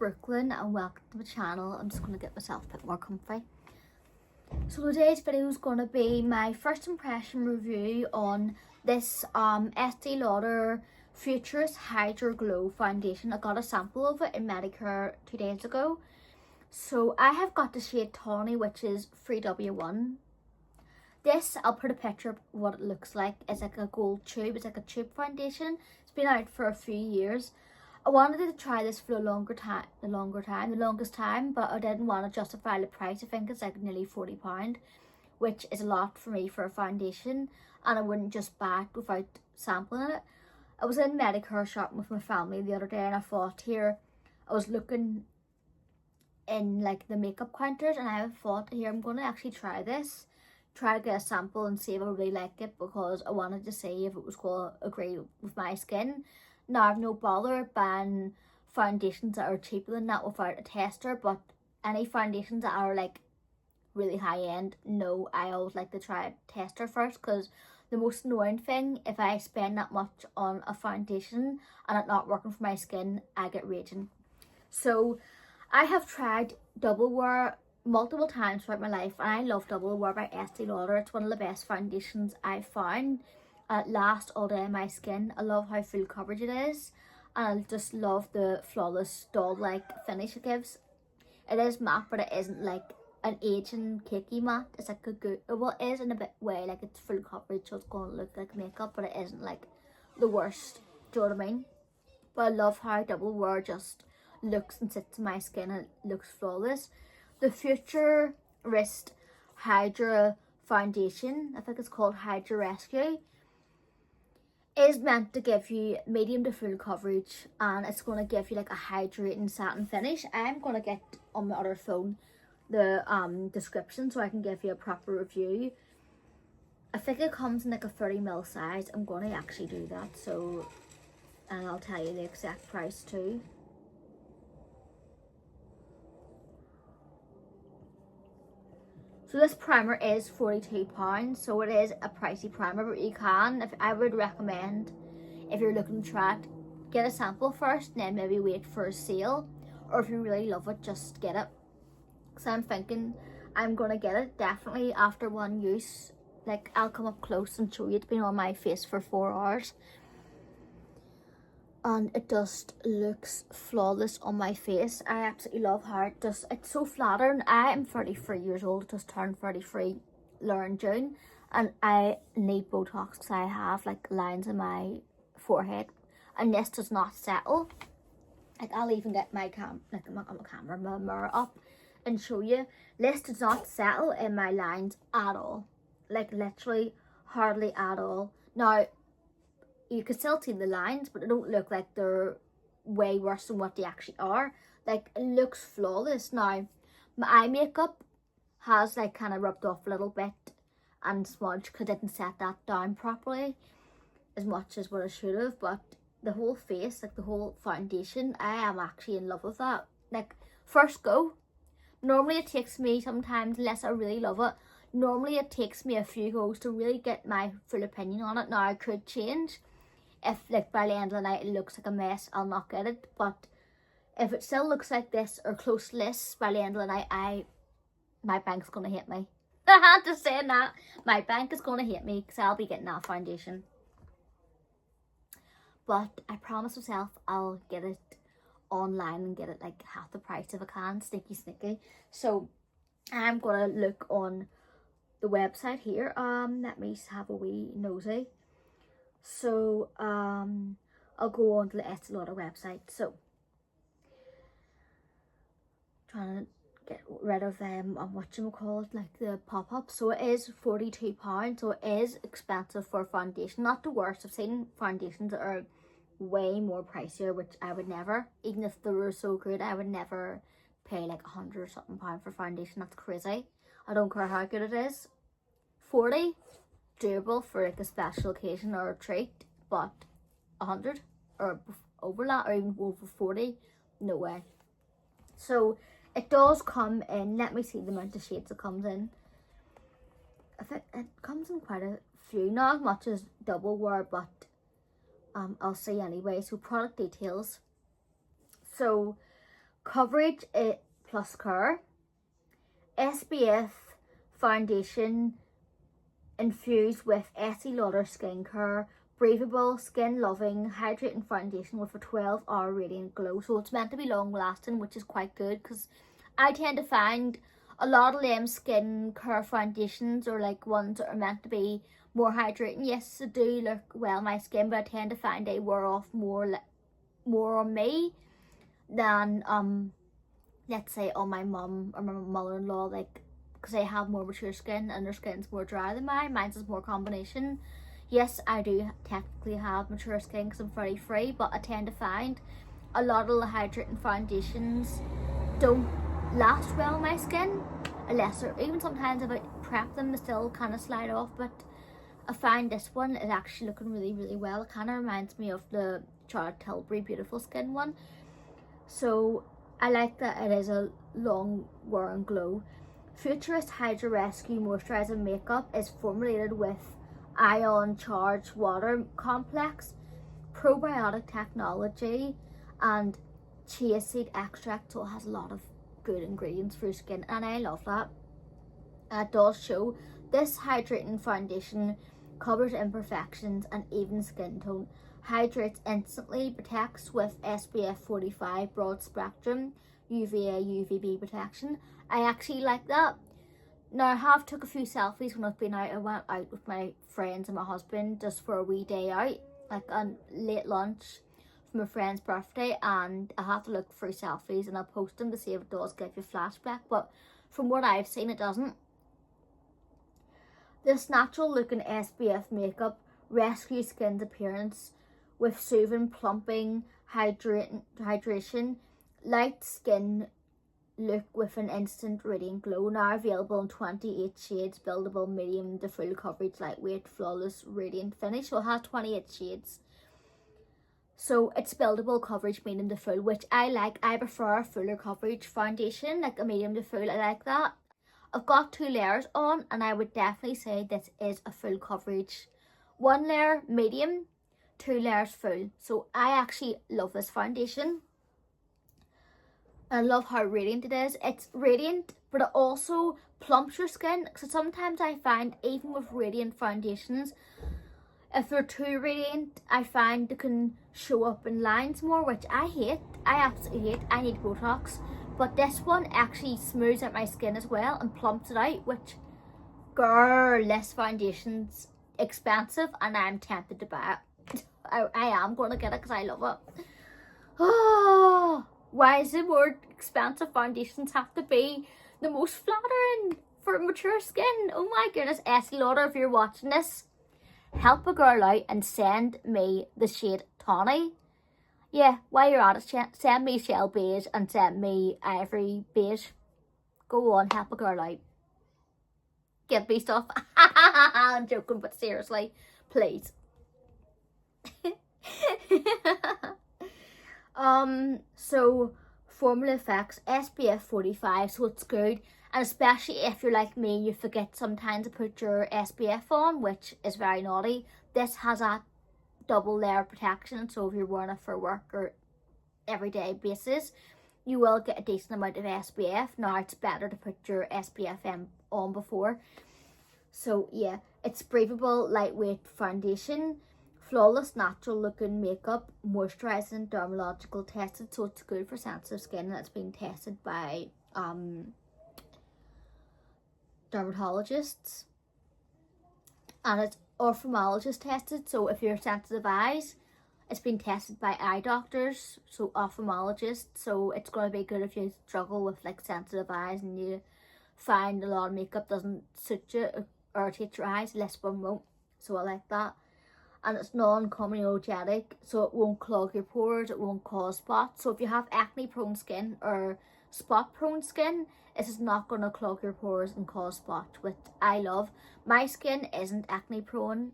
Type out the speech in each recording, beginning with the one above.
Brooklyn and welcome to my channel. I'm just going to get myself a bit more comfy. So today's video is going to be my first impression review on this Estée Lauder Futurist Hydra Glow Foundation. I got a sample of it in Medicare 2 days ago. So I have got the shade Tawny, which is 3W1. This, I'll put a picture of what it looks like. It's like a gold tube. It's like a tube foundation. It's been out for a few years. I wanted to try this for the longest time, but I didn't want to justify the price. I think it's like nearly £40, which is a lot for me for a foundation, and I wouldn't just buy it without sampling it. I was in Medicare shopping with my family the other day, and I thought here, I was looking in like the makeup counters, and I thought here, I'm going to actually try this, try to get a sample and see if I really like it, because I wanted to see if it was going to agree with my skin. Now, I've no bother buying foundations that are cheaper than that without a tester, but any foundations that are like really high end, no, I always like to try a tester first, because the most annoying thing, if I spend that much on a foundation and it's not working for my skin, I get raging. So I have tried Double Wear multiple times throughout my life, and I love Double Wear by Estée Lauder. It's one of the best foundations I've found. It lasts all day on my skin. I love how full coverage it is, and I just love the flawless doll-like finish it gives. It is matte, but it isn't like an aging cakey matte. It's like a good, well, it is in a bit way, like it's full coverage, so it's going to look like makeup, but it isn't like the worst. Do you know what I mean? But I love how Double Wear just looks and sits in my skin, and it looks flawless. The Futurist Hydra Foundation, I think it's called Hydra Rescue, is meant to give you medium to full coverage, and it's going to give you like a hydrating satin finish. I'm going to get on my other phone the description so I can give you a proper review. I think it comes in like a 30ml size. I'm going to actually do that, so, and I'll tell you the exact price too. So this primer is £42, so it is a pricey primer, but you can, if I would recommend, if you're looking to try it, get a sample first and then maybe wait for a sale, or if you really love it, just get it. So I'm thinking I'm going to get it definitely after one use. Like, I'll come up close and show you. It's been on my face for 4 hours. And it just looks flawless on my face. I absolutely love how it just, it's so flattering. I am 33 years old, just turned 33 in June, and I need Botox because I have like lines in my forehead, and this does not settle. Like, I'll even get my my mirror up and show you. This does not settle in my lines at all. Like, literally hardly at all. Now, you can still see the lines, but they don't look like they're way worse than what they actually are. Like, it looks flawless. Now, my eye makeup has like kind of rubbed off a little bit and smudged because I didn't set that down properly as much as what I should have. But the whole face, like the whole foundation, I am actually in love with that. Like, first go. Normally it takes me sometimes, unless I really love it, normally it takes me a few goes to really get my full opinion on it. Now, I could change. If like by the end of the night it looks like a mess, I'll not get it. But if it still looks like this or close to this by the end of the night, my bank's gonna hate me. I had to say that. My bank is gonna hate me because I'll be getting that foundation. But I promise myself I'll get it online and get it like half the price if I can. Sneaky. So I'm gonna look on the website here. Let me have a wee nosy. So I'll go on to the Estée Lauder website. So trying to get rid of whatchamacallit, like the pop-up. So it is £42, so it is expensive for a foundation. Not the worst. I've seen foundations that are way more pricier, which I would never, even if they were so good, I would never pay like £100 or something for foundation. That's crazy. I don't care how good it is. 40, doable for like a special occasion or a treat, but 100 or over that, or even over 40, no way. So it does come in, let me see the amount of shades it comes in. I think it comes in quite a few, not as much as Double Wear, but I'll see anyway. So product details. So Coverage plus care. SPF foundation infused with Estée Lauder skincare. Breathable, skin-loving, hydrating foundation with a 12-hour radiant glow. So it's meant to be long-lasting, which is quite good, because I tend to find a lot of them skincare foundations are like ones that are meant to be more hydrating. Yes, they do look well on my skin, but I tend to find they wear off more on me than let's say on my mum or my mother-in-law, like, because they have more mature skin and their skin's more dry than mine. Mine's is more combination. Yes, I do technically have mature skin because I'm very free, but I tend to find a lot of the hydrating foundations don't last well on my skin, unless they're, even sometimes if I prep them, they still kind of slide off. But I find this one is actually looking really, really well. It kind of reminds me of the Charlotte Tilbury Beautiful Skin one. So I like that it is a long wearing glow. Futurist Hydra Rescue Moisturizing Makeup is formulated with ion charged water complex, probiotic technology, and chia seed extract, so it has a lot of good ingredients for your skin, and I love that. It does show this hydrating foundation covers imperfections and even skin tone, hydrates instantly, protects with SPF 45 broad spectrum UVA UVB protection. I actually like that. Now, I have took a few selfies when I've been out. I went out with my friends and my husband just for a wee day out, like a late lunch for my friend's birthday, and I have to look through selfies and I'll post them to see if it does give you flashback, but from what I've seen it doesn't. This natural looking SPF makeup rescues skin's appearance with soothing, plumping, hydration, light skin look with an instant radiant glow. Now available in 28 shades, buildable, medium to full coverage, lightweight, flawless, radiant finish. So it has 28 shades. So it's buildable coverage, medium to full, which I like. I prefer a fuller coverage foundation, like a medium to full. I like that. I've got 2 layers on, and I would definitely say this is a full coverage. 1 layer medium, 2 layers full. So I actually love this foundation. I love how radiant it is. It's radiant, but it also plumps your skin. So sometimes I find, even with radiant foundations, if they're too radiant, I find they can show up in lines more, which I hate. I absolutely hate. I need Botox. But this one actually smooths out my skin as well and plumps it out, which, girl, this foundation's expensive and I'm tempted to buy it. I am going to get it because I love it. Oh, why is it more expensive foundations have to be the most flattering for mature skin? Oh my goodness. Estée Lauder, if you're watching this, help a girl out and send me the shade Tawny. Yeah, while you're at it, send me Shell Beige and send me Ivory Beige. Go on, help a girl out. Give me stuff. I'm joking, but seriously, please. So Formula Effects SPF 45, so it's good, and especially if you're like me, you forget sometimes to put your SPF on, which is very naughty. This has a double layer protection, so if you're wearing it for work or everyday basis, you will get a decent amount of SPF. Now it's better to put your SPF on before. So yeah, it's breathable, lightweight foundation, flawless, natural looking makeup, moisturizing, dermatological tested, so it's good for sensitive skin, and it's been tested by dermatologists, and it's ophthalmologist tested. So if you're sensitive eyes, it's been tested by eye doctors, so ophthalmologists. So it's going to be good if you struggle with like sensitive eyes and you find a lot of makeup doesn't suit you or irritate your eyes. This one won't, so I like that. And it's non-comedogenic, so it won't clog your pores, it won't cause spots. So if you have acne prone skin or spot prone skin, this is not going to clog your pores and cause spots, which I love. My skin isn't acne prone,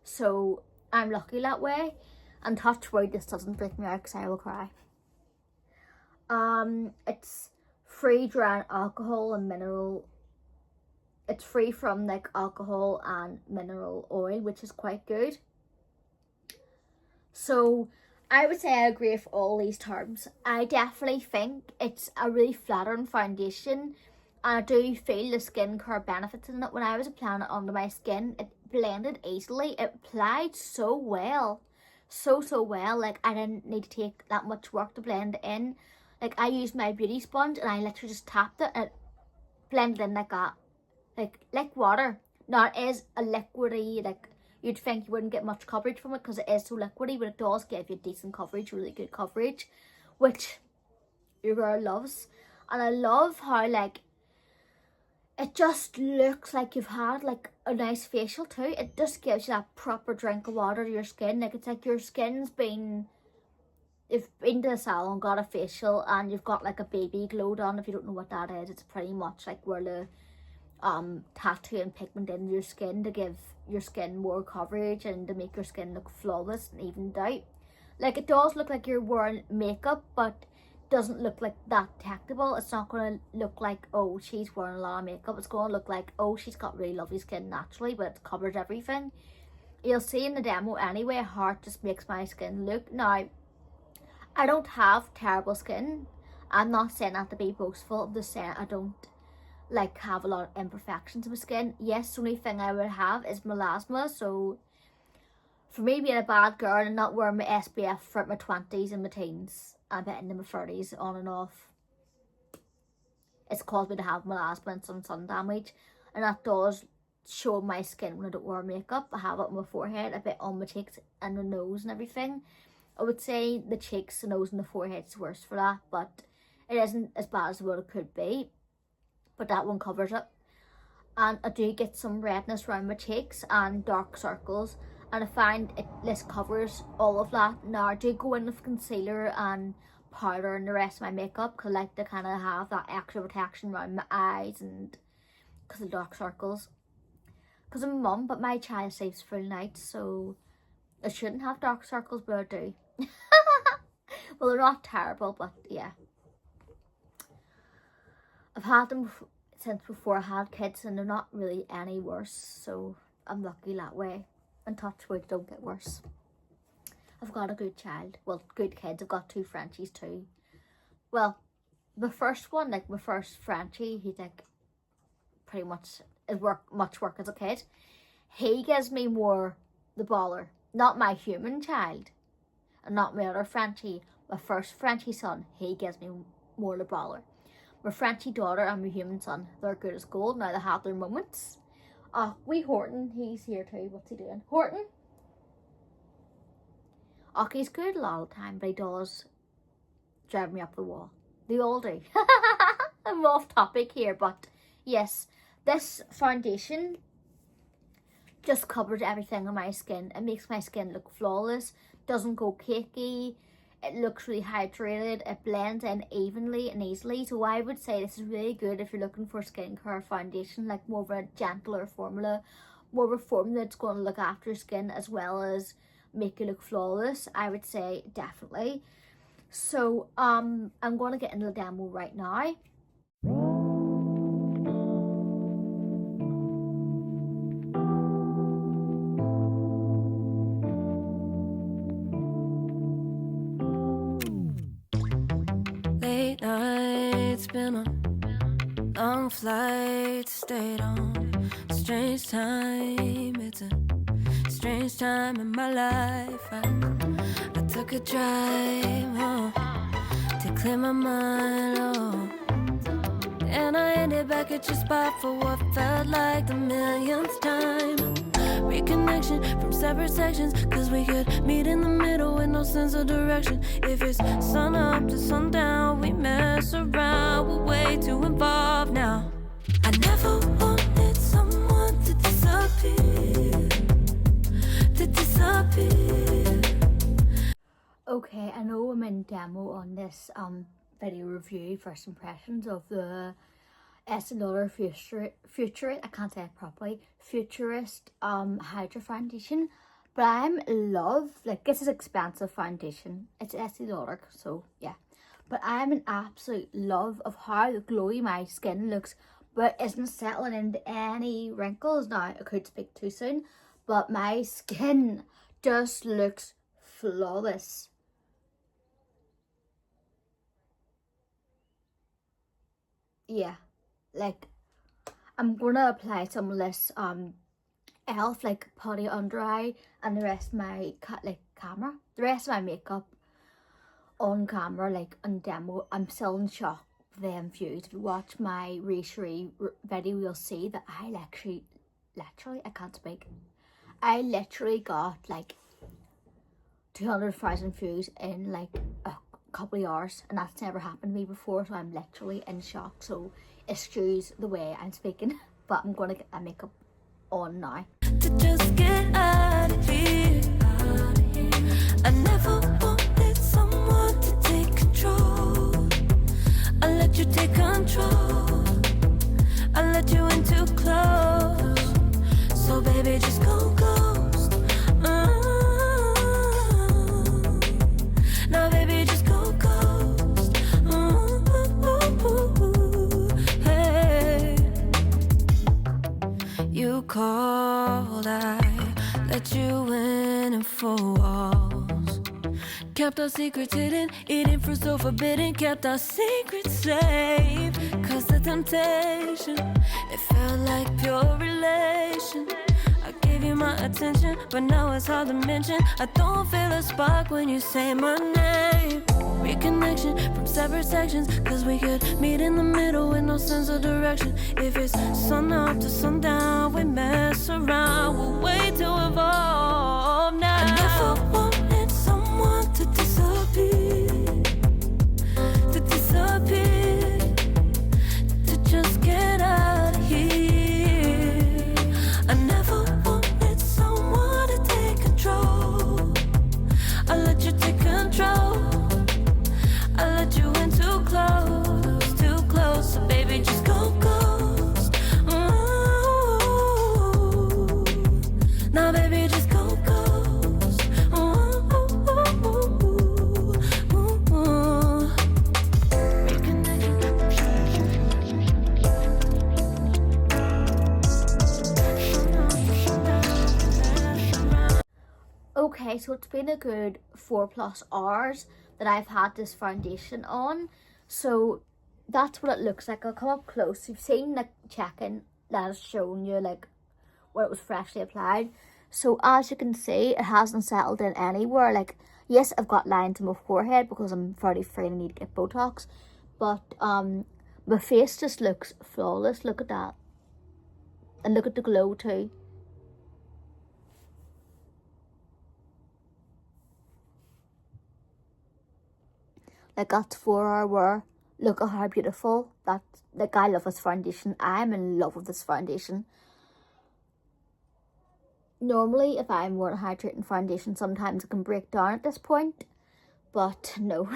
so I'm lucky that way. And touch wood, this doesn't break me out because I will cry. It's free drying alcohol and mineral. It's free from like alcohol and mineral oil, which is quite good. So I would say I agree with all these terms. I definitely think it's a really flattering foundation, and I do feel the skincare benefits in it. When I was applying it onto my skin, it blended easily. It applied so well. So well. Like, I didn't need to take that much work to blend it in. Like, I used my beauty sponge and I literally just tapped it and it blended in like that. Like water. Now, it is a liquidy, like, you'd think you wouldn't get much coverage from it because it is so liquidy, but it does give you decent coverage, really good coverage, which your girl loves. And I love how, like, it just looks like you've had, like, a nice facial too. It just gives you that proper drink of water to your skin. Like, it's like your skin's been, you've been to the salon, got a facial, and you've got, like, a baby glow done. If you don't know what that is, it's pretty much like where the tattoo and pigment in your skin to give your skin more coverage and to make your skin look flawless and evened out. Like, it does look like you're wearing makeup, but doesn't look like that detectable. It's not going to look like, oh, she's wearing a lot of makeup. It's going to look like, oh, she's got really lovely skin naturally, but it covers everything. You'll see in the demo anyway how it just makes my skin look. Now, I don't have terrible skin. I'm not saying that to be boastful. I'm just saying I don't like have a lot of imperfections in my skin. Yes, the only thing I would have is melasma. So for me being a bad girl and not wearing my SPF for my 20s and my teens, a bit into my 30s on and off, it's caused me to have melasma and some sun damage, and that does show my skin when I don't wear makeup. I have it on my forehead, a bit on my cheeks and the nose and everything. I would say the cheeks, the nose and the forehead is worse for that, but it isn't as bad as what it could be. But that one covers it. And I do get some redness around my cheeks and dark circles, and I find this covers all of that. Now, I do go in with concealer and powder and the rest of my makeup because I like to kind of have that extra protection around my eyes and because of dark circles. Because I'm a mum, but my child sleeps full nights, so I shouldn't have dark circles, but I do. Well, they're not terrible, but yeah. I've had them since before I had kids and they're not really any worse, so I'm lucky that way. And touch wood, don't get worse. I've got a good child. Well, good kids. I've got 2 Frenchies too. Well, the first one, like my first Frenchie, he's like pretty much much work as a kid. He gives me more the baller. Not my human child. And not my other Frenchie. My first Frenchie son, he gives me more the baller. My Frenchie daughter and my human son, they're good as gold. Now they have their moments. Wee Horton, he's here too. What's he doing? Horton? He's good a lot of the time, but he does drive me up the wall. They all do. I'm off topic here, but yes, this foundation just covers everything on my skin. It makes my skin look flawless, doesn't go cakey. It looks really hydrated. It blends in evenly and easily. So I would say this is really good if you're looking for skincare foundation, like more of a gentler formula, more of a formula that's going to look after your skin as well as make you look flawless. I would say definitely. So I'm going to get into the demo right now. It's been a long flight, stayed on a strange time. It's a strange time in my life. I took a drive to clear my mind, and I ended back at your spot for what felt like the millionth time. Reconnection from separate sections, cause we could meet in the middle with no sense of direction. If it's sun up to sundown, we mess around, we're way too involved now. I never wanted someone to disappear, to disappear. Okay, I know I'm in demo on this video review, first impressions of the Estée Lauder Futurist, I can't say it properly, Futurist Hydra foundation, but I'm in love. Like, this is expensive foundation. It's Estée Lauder, so yeah. But I'm in absolute love of how glowy my skin looks, but isn't settling into any wrinkles. Now, I could speak too soon, but my skin just looks flawless. yeah, like I'm gonna apply some of this elf like putty under eye and the rest of my the rest of my makeup on camera, like on demo. I'm still in shock with them views. If you watch my Recherie video, you'll see that I literally I can't speak. I literally got like 200,000 views in like a couple of hours, and that's never happened to me before, so I'm literally in shock. So excuse the way I'm speaking, but I'm gonna get my makeup on now. To just get out of here. I never wanted someone to take control. I let you take control. I let you in too close. So baby, just go ghost. Now baby, just go ghost. Hey. You called, I let you in and 4 walls. Kept our secrets hidden, eating fruit so forbidden. Kept our secrets safe, cause the temptation, it felt like pure relation. I gave you my attention, but now it's hard to mention. I don't feel a spark when you say my name. Reconnection from separate sections, cause we could meet in the middle with no sense of direction. If it's sun up to sundown, we mess around, we'll wait to evolve now. I never wanted someone to disappear, to just get out of here. I never wanted someone to take control. I let you take control. I let you in too close, so baby, just go ghost. Ooh. Now baby, just go ghost. Ooh. Okay, so it's been a good 4+ hours that I've had this foundation on, so that's what it looks like. I'll come up close. You've seen like checking that has shown you like where it was freshly applied. So as you can see, it hasn't settled in anywhere. Like, yes, I've got lines on my forehead because I'm 33 and I need to get Botox, but my face just looks flawless. Look at that, and look at the glow too. Like, that's 4-hour wear. Look at how beautiful. That's, like, I love this foundation. I'm in love with this foundation. Normally, if I'm wearing hydrating foundation, sometimes it can break down at this point. But no,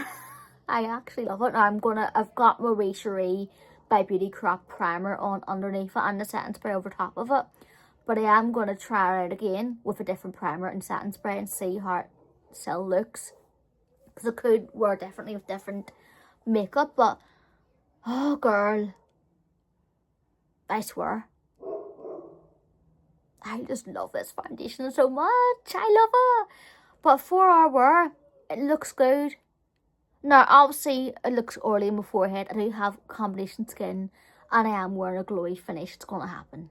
I actually love it. Now I've got my Recherie by Beauty Crop primer on underneath it and the setting spray over top of it. But I am going to try it out again with a different primer and setting spray and see how it still looks. Because it could wear differently with different makeup, but oh girl, I swear, I just love this foundation so much. I love it. But 4-hour wear, it looks good. Now obviously it looks oily on my forehead. I do have combination skin and I am wearing a glowy finish. It's going to happen,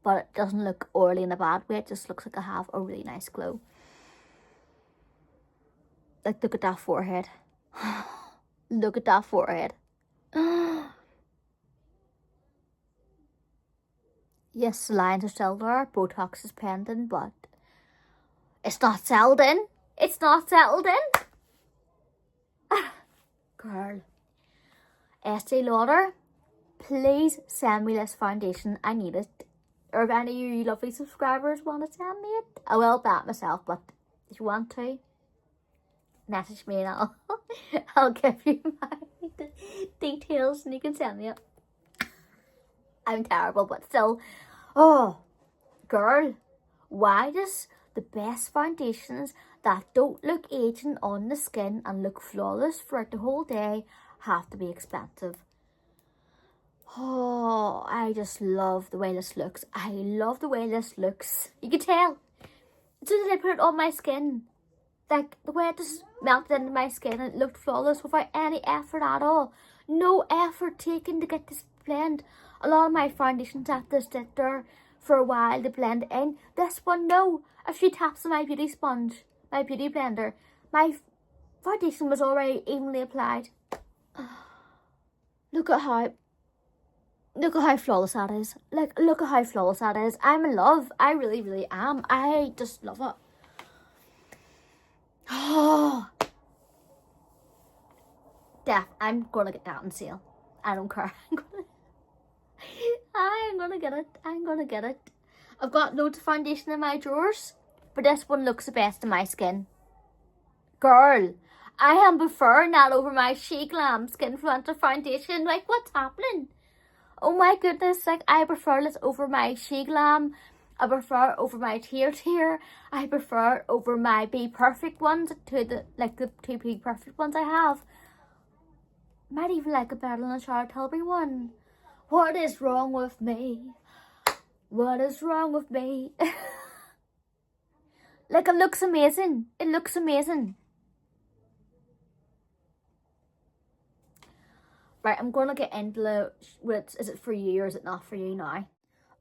but it doesn't look oily in a bad way. It just looks like I have a really nice glow. Like, look at that forehead. Look at that forehead. Yes, the lines are still there. Botox is pending, but it's not settled in. It's not settled in. Girl. Estée Lauder, please send me this foundation. I need it. Or if any of you lovely subscribers want to send me it, I will buy it myself, but if you want to, message me and I'll give you my details and you can send me it. I'm terrible, but still. Oh, girl, why does the best foundations that don't look aging on the skin and look flawless throughout the whole day have to be expensive? Oh, I just love the way this looks. I love the way this looks. You can tell. As soon as I put it on my skin, like, the way it just melted into my skin and it looked flawless without any effort at all. No effort taken to get this blend. A lot of my foundations have to sit there for a while to blend in. This one, no. A few taps of my beauty sponge, my beauty blender, my foundation was already evenly applied. Look at how flawless that is. Like, look at how flawless that is. I'm in love. I really, really am. I just love it. Oh, I'm gonna get that on sale. I don't care. I'm gonna get it. I'm gonna get it. I've got loads of foundation in my drawers, but this one looks the best in my skin. Girl, I am preferring that over my Shea Glam Skinfluencer foundation. Like, what's happening? Oh my goodness, like, I prefer this over my Shea Glam. I prefer it over my Tear. I prefer it over my Be Perfect ones, the two Be Perfect ones I have. Might even like it better than the Charlotte Tilbury one. What is wrong with me? What is wrong with me? Like, it looks amazing. It looks amazing. Right, I'm going to get into the, is it for you or is it not for you now?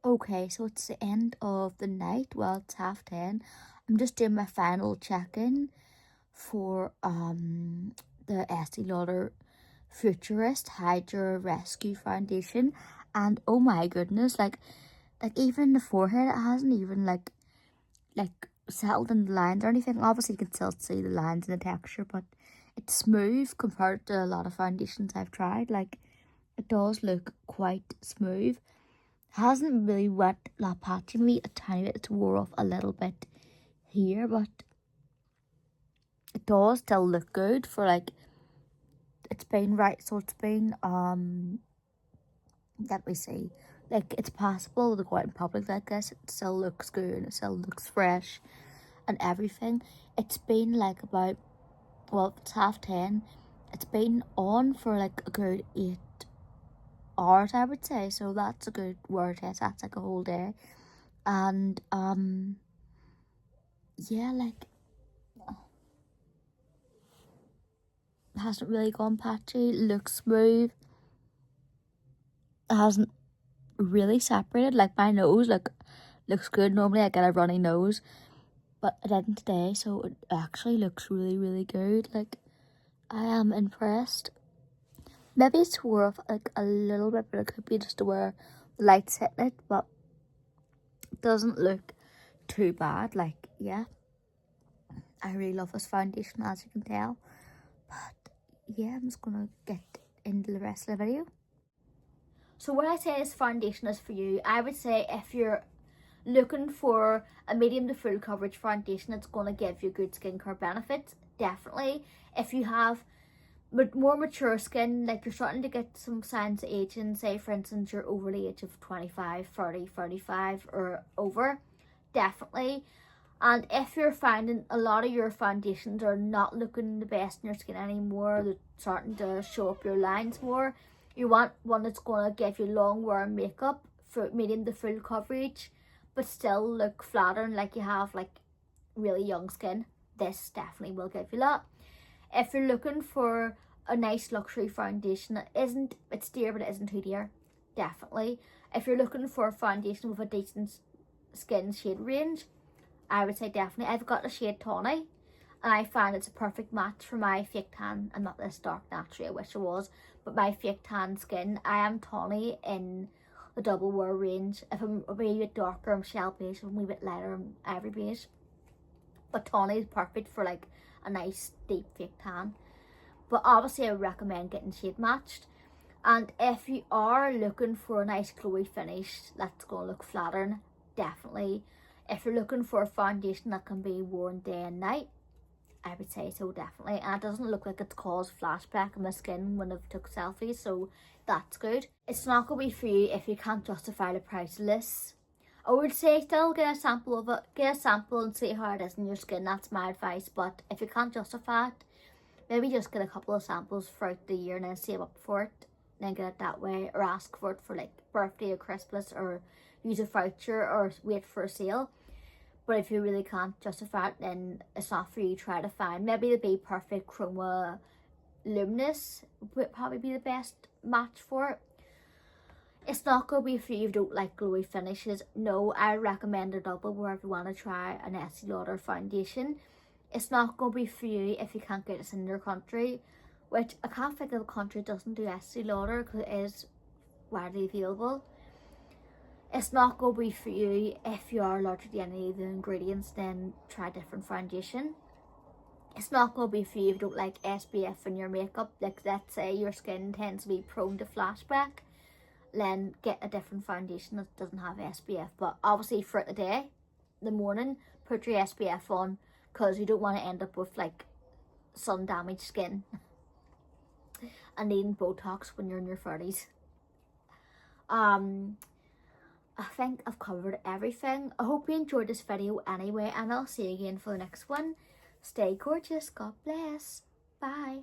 Okay, so it's the end of the night. Well, it's 10:30. I'm just doing my final check-in for the Estée Lauder Futurist Hydra Rescue Foundation. And oh my goodness, like even in the forehead, it hasn't even like settled in the lines or anything. Obviously you can still see the lines and the texture, but it's smooth compared to a lot of foundations I've tried. Like, it does look quite smooth. It hasn't really wet that patchy. Maybe a tiny bit. It's wore off a little bit here, but it does still look good for, like, it's been right. So it's been let me see. Like, it's possible to go out in public like this. It still looks good and it still looks fresh and everything. It's been like about, well, it's 10:30. It's been on for like a good 8 hours, I would say. So that's a good word test. That's like a whole day. And yeah, like, it hasn't really gone patchy. It looks smooth. It hasn't really separated. Like, my nose looks good. Normally I get a runny nose, but I didn't today, so it actually looks really, really good. Like, I am impressed. Maybe it's wore off like a little bit, but it could be just where the light's hitting it, but it doesn't look too bad. Like, yeah, I really love this foundation, as you can tell. But yeah, I'm just gonna get into the rest of the video. So when I say this foundation is for you, I would say if you're looking for a medium to full coverage foundation that's going to give you good skincare benefits, definitely. If you have more mature skin, like you're starting to get some signs of aging, say for instance you're over the age of 25, 30, 35 or over, definitely. And if you're finding a lot of your foundations are not looking the best in your skin anymore, they're starting to show up your lines more, you want one that's going to give you long wear makeup for medium to full coverage, but still look flattering like you have like really young skin. This definitely will give you that. If you're looking for a nice luxury foundation that it's dear but it isn't too dear, definitely. If you're looking for a foundation with a decent skin shade range, I would say definitely. I've got the shade Tawny, and I find it's a perfect match for my fake tan, and not this dark naturally, I wish it was, but my fake tan skin. I am Tawny in the double wear range. If I'm a wee bit darker, I'm shell beige. If I'm a wee bit lighter, I'm ivory beige. But Tawny is perfect for like a nice deep fake tan. But obviously I would recommend getting shade matched. And if you are looking for a nice glowy finish that's going to look flattering, definitely. If you're looking for a foundation that can be worn day and night, I would say so, definitely. And it doesn't look like it's caused flashback on my skin when I've took selfies, so that's good. It's not going to be for you if you can't justify the price of this. I would say still get a sample of it, get a sample and see how it is in your skin. That's my advice. But if you can't justify it, maybe just get a couple of samples throughout the year and then save up for it, then get it that way, or ask for it for like birthday or Christmas, or use a voucher or wait for a sale. But if you really can't justify it, then it's not for you. Try to find maybe the Be Perfect Chroma Luminous would probably be the best match for it. It's not going to be for you if you don't like glowy finishes. No, I recommend a double wherever you want to try an Estée Lauder foundation. It's not going to be for you if you can't get it in your country, which I can't think of a country that doesn't do Estée Lauder because it is widely available. It's not going to be for you if you are allergic to any of the ingredients, then try a different foundation. It's not going to be for you if you don't like SPF in your makeup. Like, let's say your skin tends to be prone to flashback, then get a different foundation that doesn't have SPF. But obviously for the day, the morning, put your SPF on because you don't want to end up with like sun damaged skin and needing Botox when you're in your 30s. I think I've covered everything. I hope you enjoyed this video anyway, and I'll see you again for the next one. Stay gorgeous. God bless. Bye.